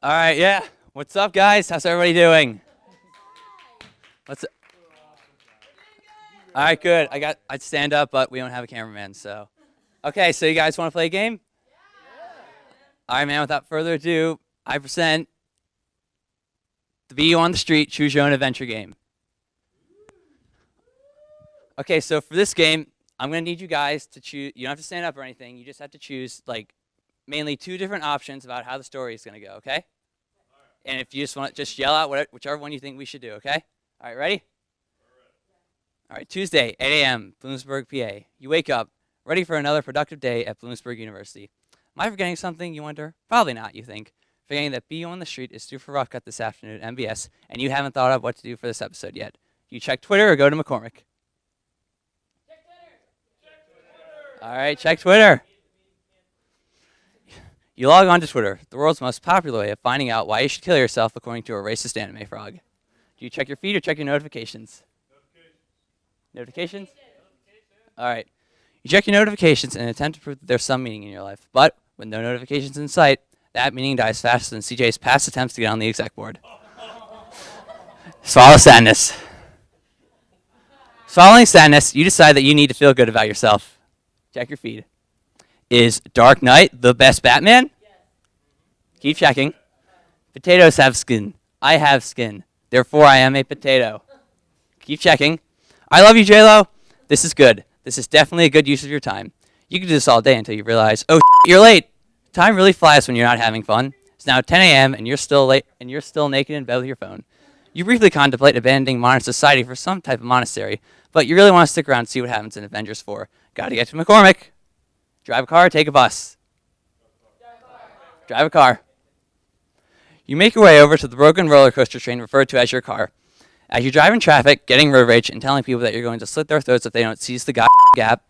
All right, yeah. What's up, guys? How's everybody doing? What's up? All right, good. I'd stand up, but we don't have a cameraman, so. Okay, so you guys want to play a game? All right, man, without further ado, I present the Be You on the Street Choose Your Own Adventure game. Okay, so for this game, I'm going to need you guys to choose. You don't have to stand up or anything. You just have to choose, like, mainly two different options about how the story is going to go, okay? And if you just want to just yell out whichever one you think we should do, okay? All right, ready? All right, Tuesday, 8 a.m., Bloomsburg, PA. You wake up, ready for another productive day at Bloomsburg University. Am I forgetting something, you wonder? Probably not, you think. Forgetting that Be You on the Street is due for Roughcut this afternoon at NBS, and you haven't thought of what to do for this episode yet. You check Twitter or go to McCormick? Check Twitter. All right, check Twitter. You log on to Twitter, the world's most popular way of finding out why you should kill yourself according to a racist anime frog. Do you check your feed or check your notifications? Notifications? All right. You check your notifications in an attempt to prove that there's some meaning in your life. But with no notifications in sight, that meaning dies faster than CJ's past attempts to get on the exec board. Swallow sadness. Swallowing sadness, you decide that you need to feel good about yourself. Check your feed. Is Dark Knight the best Batman? Yes. Keep checking. Potatoes have skin. I have skin. Therefore, I am a potato. Keep checking. I love you, J-Lo. This is good. This is definitely a good use of your time. You can do this all day until you realize, oh, you're late. Time really flies when you're not having fun. It's now 10 a.m. and you're still late, and you're still naked in bed with your phone. You briefly contemplate abandoning modern society for some type of monastery, but you really want to stick around and see what happens in Avengers 4. Gotta get to McCormick. Drive a car or take a bus? Drive a car. You make your way over to the broken roller coaster train referred to as your car. As you drive in traffic, getting road rage, and telling people that you're going to slit their throats if they don't seize the gap,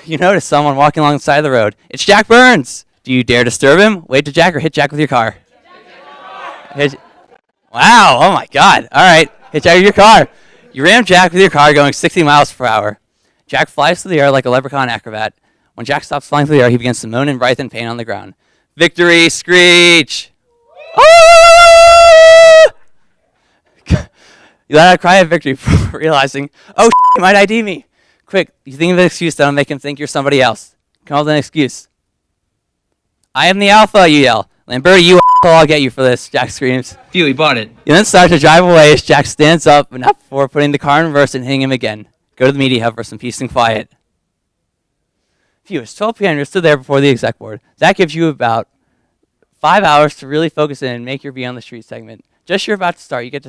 you notice someone walking along the side of the road. It's Jack Burns. Do you dare disturb him? Wave to Jack or hit Jack with your car? Wow, oh my God. All right, hit Jack with your car. You ram Jack with your car going 60 miles per hour. Jack flies through the air like a leprechaun acrobat. When Jack stops flying through the air, he begins to moan and writhe in pain on the ground. Victory screech! Ah! You let out a cry of victory before realizing, oh, he might ID me. Quick, you think of an excuse that'll make him think you're somebody else. Come up with an excuse. I am the alpha, you yell. Lamberti, you asshole, I'll get you for this, Jack screams. Phew, he bought it. You then start to drive away as Jack stands up, but not before putting the car in reverse and hitting him again. Go to the media hub for some peace and quiet. Phew, it's 12 p.m. You're still there before the exec board. That gives you about 5 hours to really focus in and make your Be on the Street segment. Just you're about to start, you get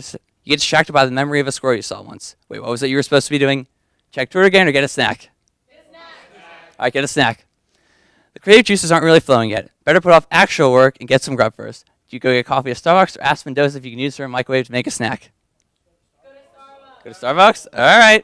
distracted by the memory of a squirrel you saw once. Wait, what was it you were supposed to be doing? Check Twitter again or get a snack? Get a snack. All right, get a snack. The creative juices aren't really flowing yet. Better put off actual work and get some grub first. Do you go get coffee at Starbucks or ask Mendoza if you can use her microwave to make a snack? Go to Starbucks. All right.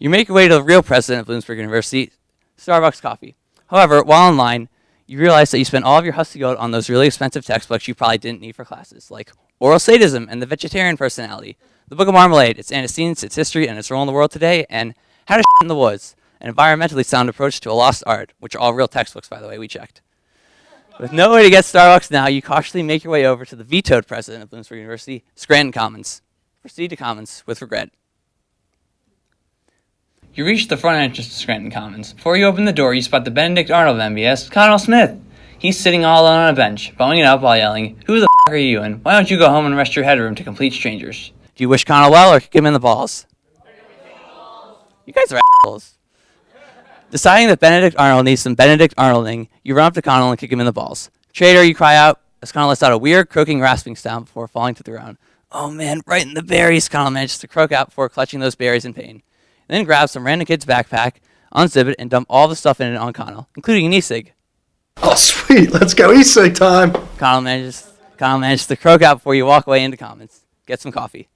You make your way to the real president of Bloomsburg University, Starbucks coffee. However, while in line, you realize that you spent all of your husky gold on those really expensive textbooks you probably didn't need for classes, like Oral Sadism and the Vegetarian Personality, the Book of Marmalade, its antecedents, its history, and its role in the world today, and How to Shit in the Woods, an environmentally sound approach to a lost art, which are all real textbooks, by the way, we checked. With no way to get Starbucks now, you cautiously make your way over to the vetoed president of Bloomsburg University, Scranton Commons. Proceed to Commons with regret. You reach the front entrance to Scranton Commons. Before you open the door, you spot the Benedict Arnold of MBS, Connell Smith. He's sitting all alone on a bench, bowing it up while yelling, "Who the f*** are you, and why don't you go home and rest your headroom to complete strangers?" Do you wish Connell well or kick him in the balls? You guys are assholes. Deciding that Benedict Arnold needs some Benedict Arnolding, you run up to Connell and kick him in the balls. Traitor, you cry out, as Connell lets out a weird, croaking, rasping sound before falling to the ground. Oh man, right in the berries, Connell manages to croak out before clutching those berries in pain. Then grab some random kid's backpack, unzip it, and dump all the stuff in it on Connell, including an e-cig. Oh, sweet. Let's go e-cig time. Connell manages to croak out before you walk away into Commons. Get some coffee.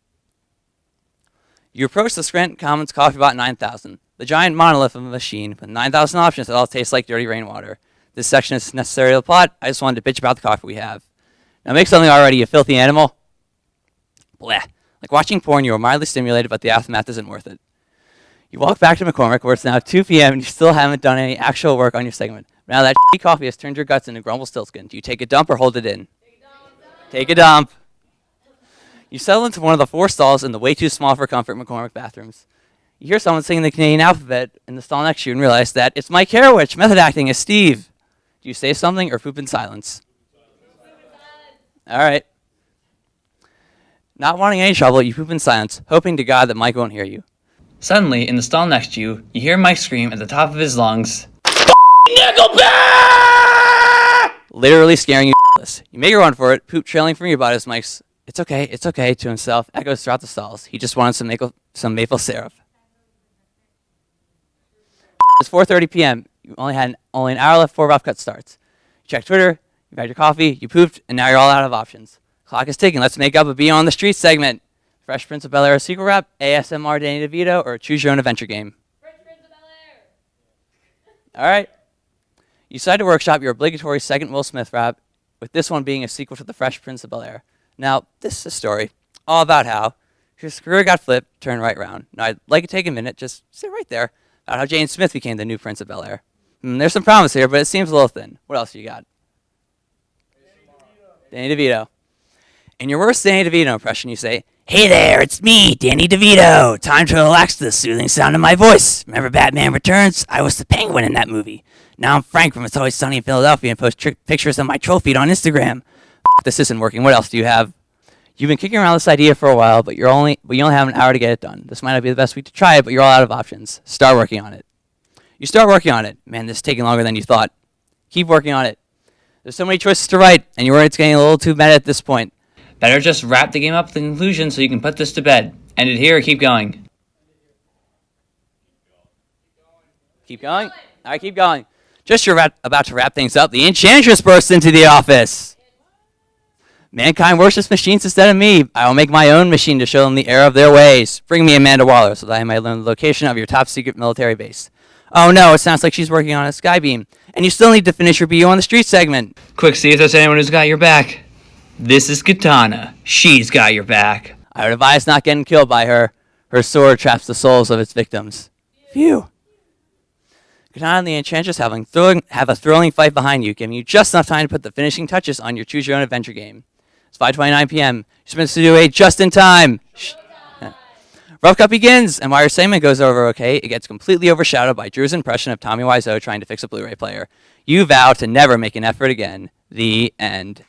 You approach the Scranton Commons coffee bot 9000, the giant monolith of a machine with 9,000 options that all taste like dirty rainwater. This section is necessary to the plot. I just wanted to bitch about the coffee we have. Now make something already, you filthy animal. Bleh. Like watching porn, you are mildly stimulated, but the aftermath isn't worth it. You walk back to McCormick, where it's now 2 p.m. and you still haven't done any actual work on your segment. Now that coffee has turned your guts into Grumble Stiltskin. Do you take a dump or hold it in? Take a dump. Take a dump. You settle into one of the 4 stalls in the way too small for comfort McCormick bathrooms. You hear someone singing the Canadian alphabet in the stall next to you and realize that it's Mike Harowich, method acting as Steve. Do you say something or poop in silence? All right. Not wanting any trouble, you poop in silence, hoping to God that Mike won't hear you. Suddenly, in the stall next to you, you hear Mike scream at the top of his lungs, Nickelback! Literally scaring you shitless. You make a run for it, poop trailing from your butt as Mike's, it's okay, to himself, echoes throughout the stalls. He just wanted some maple syrup. It's 4:30 p.m. You only an hour left before Roughcut starts. You check Twitter, you've had your coffee, you pooped, and now you're all out of options. Clock is ticking. Let's make up a Be On the Street segment. Fresh Prince of Bel-Air sequel rap, ASMR Danny DeVito, or Choose Your Own Adventure game. Fresh Prince of Bel-Air. All right. You decide to workshop your obligatory second Will Smith rap, with this one being a sequel to The Fresh Prince of Bel-Air. Now, this is a story all about how his career got flipped, turned right round. Now, I'd like to take a minute, just sit right there, about how Jane Smith became the new Prince of Bel-Air. There's some promise here, but it seems a little thin. What else you got? Danny DeVito. In your worst Danny DeVito impression, you say, "Hey there, it's me, Danny DeVito. Time to relax to the soothing sound of my voice. Remember Batman Returns? I was the Penguin in that movie. Now I'm Frank from It's Always Sunny in Philadelphia and post pictures of my trophy on Instagram. This isn't working. What else do you have? You've been kicking around this idea for a while, but you only have an hour to get it done. This might not be the best week to try it, but you're all out of options. Start working on it. You start working on it. Man, this is taking longer than you thought. Keep working on it. There's so many choices to write, and you're worried it's getting a little too meta at this point. Better just wrap the game up to the conclusion so you can put this to bed. End it here or keep going? Keep going? All right, keep going. Just you're about to wrap things up, the Enchantress bursts into the office. Mankind worships machines instead of me. I will make my own machine to show them the error of their ways. Bring me Amanda Waller so that I might learn the location of your top secret military base. Oh no, it sounds like she's working on a skybeam. And you still need to finish your BU on the street segment. Quick, see if there's anyone who's got your back. This is Katana. She's got your back. I would advise not getting killed by her. Her sword traps the souls of its victims. Phew. Katana and the Enchantress have a thrilling fight behind you, giving you just enough time to put the finishing touches on your Choose Your Own Adventure game. It's 5:29 p.m. You're supposed to do a just in time. Roughcut begins, and while your segment goes over okay, it gets completely overshadowed by Drew's impression of Tommy Wiseau trying to fix a Blu-ray player. You vow to never make an effort again. The end.